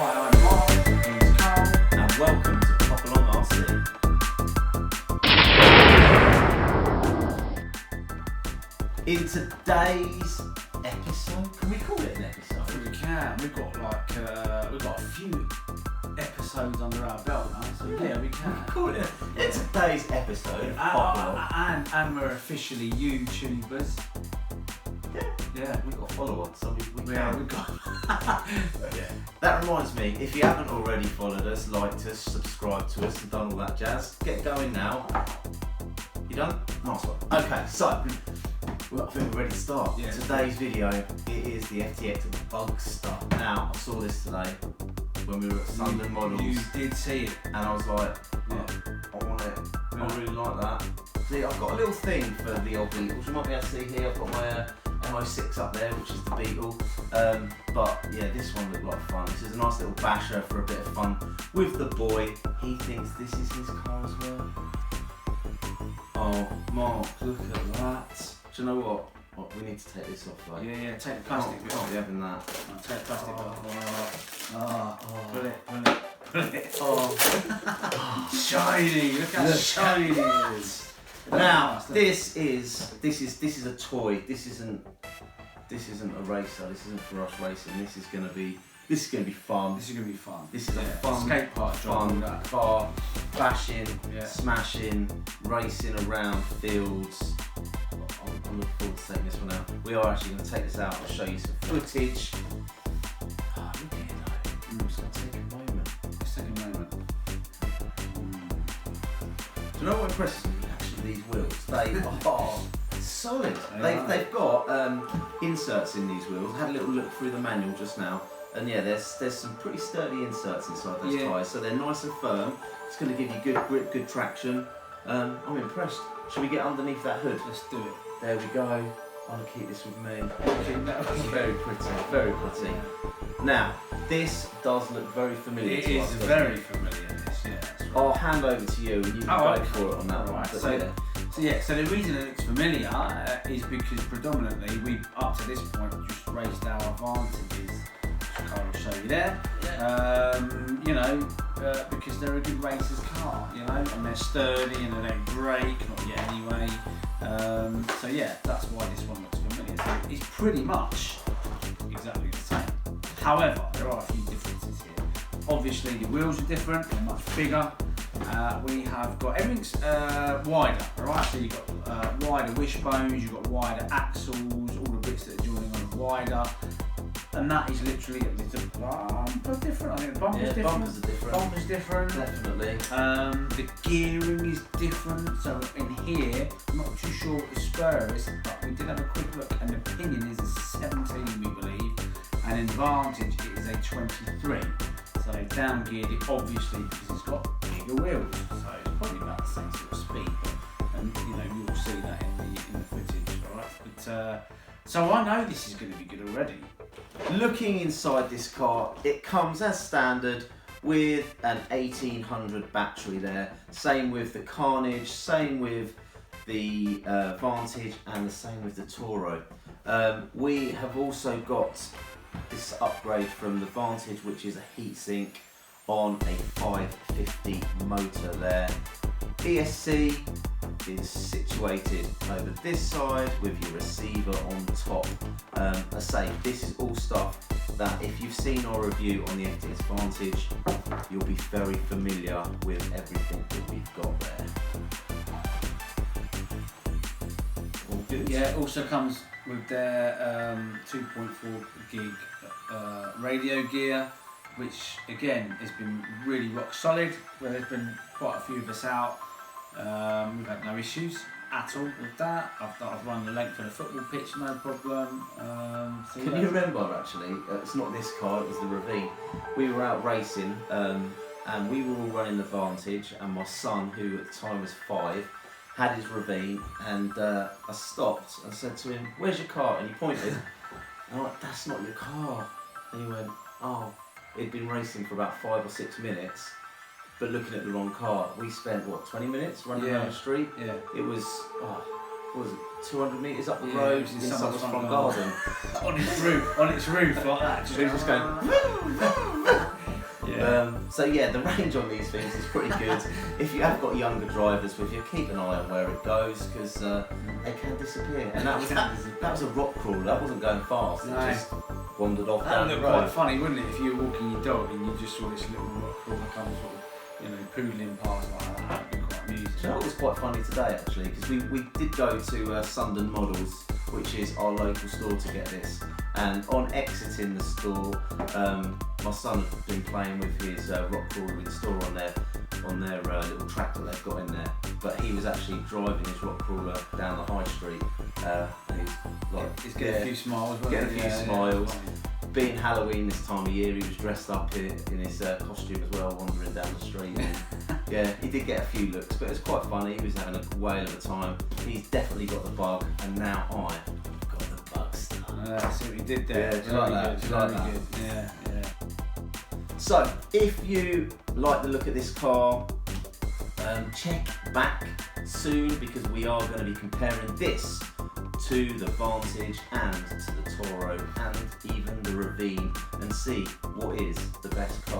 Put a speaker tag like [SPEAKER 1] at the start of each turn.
[SPEAKER 1] Hi, I'm Mark, he's Carl,
[SPEAKER 2] and welcome to Pop Along RC. In today's episode, can we call it an episode?
[SPEAKER 1] we can. We've got a few episodes under our belt now, so yeah, we can.
[SPEAKER 2] Call it in today's episode of Pop Along.
[SPEAKER 1] And we're officially YouTubers.
[SPEAKER 2] Yeah, we've got followers, so we
[SPEAKER 1] We've
[SPEAKER 2] can.
[SPEAKER 1] got.
[SPEAKER 2] Yeah. That reminds me, if you haven't already followed us, liked us, subscribed to us, and done all that jazz, get going now. You done? Nice one. Okay, so well, I think we're ready to start.
[SPEAKER 1] Yeah.
[SPEAKER 2] Today's video, it is the FTX Bugsta. Now, I saw this today when we were at Sundon Models.
[SPEAKER 1] You did see it.
[SPEAKER 2] And I was like, I want it. I really like that. See, I've got a little thing for the old beetles. You might be able to see here, I've got my MO6 up there, which is the beetle. But yeah, this one looked like fun. This is a nice little basher for a bit of fun with the boy. He thinks this is his car as well. Oh, Mark, look at that. Do you know what? We need to take this off, though.
[SPEAKER 1] Yeah, take the plastic bit
[SPEAKER 2] Can't
[SPEAKER 1] off.
[SPEAKER 2] be having that.
[SPEAKER 1] Take the plastic off. Pull it.
[SPEAKER 2] Oh.
[SPEAKER 1] Shiny, look how shiny it is.
[SPEAKER 2] Now, this is a toy. This isn't a racer. This isn't for us racing. This is gonna be fun.
[SPEAKER 1] This is gonna be fun.
[SPEAKER 2] This is a fun
[SPEAKER 1] skate park
[SPEAKER 2] fun car, bashing,
[SPEAKER 1] Yeah.
[SPEAKER 2] smashing, racing around fields. I'm looking forward to taking this one out. We are actually going to take this out and show you some footage. Oh, look at it though. It's going to take a moment.
[SPEAKER 1] Let's take a moment.
[SPEAKER 2] Do you know what impresses me actually, these wheels? They are solid. They've got inserts in these wheels. I had a little look through the manual just now. And yeah, there's some pretty sturdy inserts inside those tyres, so they're nice and firm. It's going to give you good grip, good traction. I'm impressed. Should we get underneath that hood?
[SPEAKER 1] Let's do it.
[SPEAKER 2] There we go. I'm going to keep this with me. Very pretty, very pretty. Now, this does look very familiar
[SPEAKER 1] It
[SPEAKER 2] to
[SPEAKER 1] is
[SPEAKER 2] us.
[SPEAKER 1] very familiar, this, yeah. That's right.
[SPEAKER 2] I'll hand over to you and you can go for it on that one.
[SPEAKER 1] Right,
[SPEAKER 2] But
[SPEAKER 1] so the reason it looks familiar is because predominantly we, up to this point, just raised our advantages, which Carl will show you there. Because they're a good racer's car, and they're sturdy and they don't break, not yet anyway. So yeah, that's why this one looks familiar. So it's pretty much exactly the same. However, there are a few differences here. Obviously the wheels are different, they're much bigger. We have got, everything's wider, alright? So you've got wider wishbones, you've got wider axles, all the bits that are joining on are wider. And that is literally different. I think the bumper's different.
[SPEAKER 2] bumpers are different.
[SPEAKER 1] Bumper's different.
[SPEAKER 2] Definitely.
[SPEAKER 1] The gearing is different. So in here, I'm not too sure what the spur is, but we did have a quick look, and the pinion is a 17, we believe, and in Vantage it is a 23. So down geared it obviously because it's got bigger wheels. So it's probably about the same sort of speed. And you will see that in the footage, alright? But so I know this is going to be good already.
[SPEAKER 2] Looking inside this car, it comes as standard with an 1800 battery there. Same with the Carnage, same with the Vantage, and the same with the Toro. We have also got this upgrade from the Vantage, which is a heatsink on a 550 motor there. ESC is situated over this side with your receiver on top. I say, this is all stuff that if you've seen our review on the FTX Vantage, you'll be very familiar with everything that we've got there. All good?
[SPEAKER 1] Yeah, it also comes with their 2.4 gig radio gear, which again has been really rock solid. Where there's been quite a few of us out. We've had no issues at all with that. I've run the length of the football pitch, no problem.
[SPEAKER 2] Can you remember actually, it's not this car, it was the Ravine. We were out racing and we were all running the Vantage, and my son, who at the time was 5, had his Ravine, and I stopped and said to him, "Where's your car?" And he pointed, and I'm like, "That's not your car." And he went, "Oh." He'd been racing for about 5 or 6 minutes, but looking at the wrong car. We spent, 20 minutes running around the street?
[SPEAKER 1] Yeah.
[SPEAKER 2] It was, what was it, 200 metres up the road in someone's front garden.
[SPEAKER 1] on its roof like that.
[SPEAKER 2] So he was just going, So yeah, the range on these things is pretty good. If you have got younger drivers with you, keep an eye on where it goes because they can disappear. And that was a rock crawler. That wasn't going fast. It just wandered off down the
[SPEAKER 1] That would
[SPEAKER 2] road.
[SPEAKER 1] look quite funny, wouldn't it? If you were walking your dog and you just saw this little rock crawler come sort of, poodling past like that. That'd be quite amusing.
[SPEAKER 2] So that was quite funny today actually because we did go to Sundon Models, which is our local store, to get this. And on exiting the store, my son had been playing with his rock crawler in the store on their little tractor they've got in there. But he was actually driving his rock crawler down the high street.
[SPEAKER 1] He's getting a few smiles.
[SPEAKER 2] Getting a few smiles. Being Halloween this time of year, he was dressed up in his costume as well, wandering down the street. And, he did get a few looks, but it was quite funny. He was having a whale of a time. He's definitely got the bug, and now I've got the Bugsta.
[SPEAKER 1] See what he did there.
[SPEAKER 2] Yeah, do you like that?
[SPEAKER 1] Good,
[SPEAKER 2] Do you like
[SPEAKER 1] very
[SPEAKER 2] that?
[SPEAKER 1] good. Yeah.
[SPEAKER 2] So, if you like the look of this car, check back soon because we are going to be comparing this to the Vantage and to the Toro and even the Ravine and see what is the best car